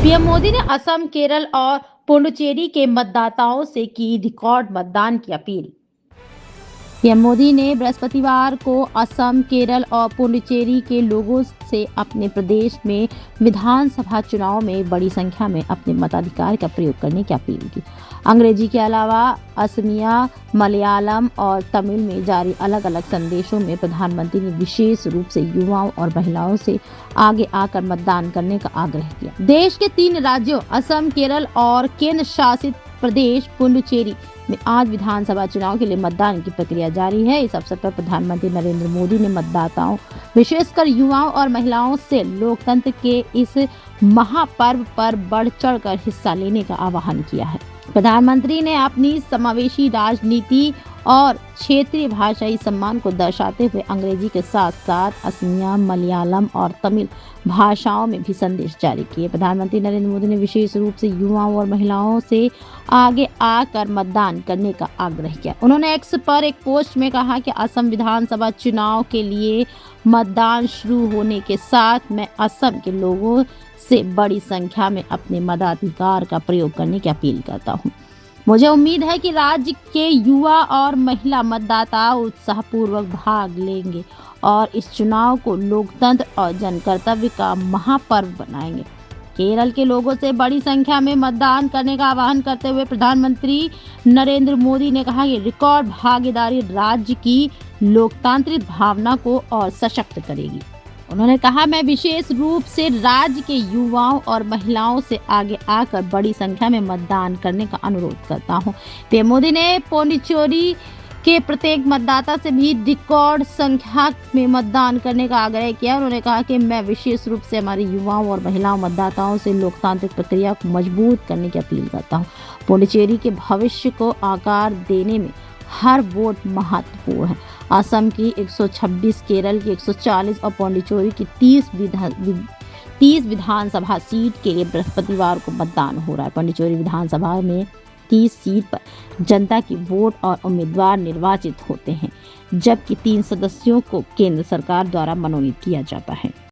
PM Modi ने असम, केरल और पुडुचेरी के मतदाताओं से की रिकॉर्ड मतदान की अपील। पीएम मोदी ने बृहस्पतिवार को असम, केरल और पुडुचेरी के लोगों से अपने प्रदेश में विधानसभा चुनाव में बड़ी संख्या में अपने मताधिकार का प्रयोग करने की अपील की। अंग्रेजी के अलावा असमिया, मलयालम और तमिल में जारी अलग अलग संदेशों में प्रधानमंत्री ने विशेष रूप से युवाओं और महिलाओं से आगे आकर मतदान करने का आग्रह किया। देश के 3 राज्यों असम, केरल और केंद्र शासित प्रदेश पुडुचेरी में आज विधानसभा चुनाव के लिए मतदान की प्रक्रिया जारी है। इस अवसर पर प्रधानमंत्री नरेंद्र मोदी ने मतदाताओं, विशेषकर युवाओं और महिलाओं से लोकतंत्र के इस महापर्व पर बढ़ चढ़कर हिस्सा लेने का आह्वान किया है। प्रधानमंत्री ने अपनी समावेशी राजनीति और क्षेत्रीय भाषाई सम्मान को दर्शाते हुए अंग्रेजी के साथ साथ असमिया, मलयालम और तमिल भाषाओं में भी संदेश जारी किए। प्रधानमंत्री नरेंद्र मोदी ने विशेष रूप से युवाओं और महिलाओं से आगे आकर मतदान करने का आग्रह किया। उन्होंने एक्स पर एक पोस्ट में कहा कि असम विधानसभा चुनाव के लिए मतदान शुरू होने के साथ मैं असम के लोगों से बड़ी संख्या में अपने मताधिकार का प्रयोग करने की अपील करता हूं। मुझे उम्मीद है कि राज्य के युवा और महिला मतदाता उत्साहपूर्वक भाग लेंगे और इस चुनाव को लोकतंत्र और जनकर्तव्य का महापर्व बनाएंगे। केरल के लोगों से बड़ी संख्या में मतदान करने का आह्वान करते हुए प्रधानमंत्री नरेंद्र मोदी ने कहा कि रिकॉर्ड भागीदारी राज्य की लोकतांत्रिक भावना को और सशक्त करेगी। उन्होंने कहा, मैं विशेष रूप से राज्य के युवाओं और महिलाओं से आगे आकर बड़ी संख्या में मतदान करने का अनुरोध करता हूं। पीएम मोदी ने पुडुचेरी के प्रत्येक मतदाता से भी रिकॉर्ड संख्या में मतदान करने का आग्रह किया। उन्होंने कहा कि मैं विशेष रूप से हमारे युवाओं और महिलाओं मतदाताओं से लोकतांत्रिक प्रक्रिया को मजबूत करने की अपील करता हूँ। पुडुचेरी के भविष्य को आकार देने में हर वोट महत्वपूर्ण है। असम की 126, केरल की 140 और पुडुचेरी की 30 विधानसभा सीट के लिए बृहस्पतिवार को मतदान हो रहा है। पुडुचेरी विधानसभा में 30 सीट पर जनता की वोट और उम्मीदवार निर्वाचित होते हैं, जबकि 3 सदस्यों को केंद्र सरकार द्वारा मनोनीत किया जाता है।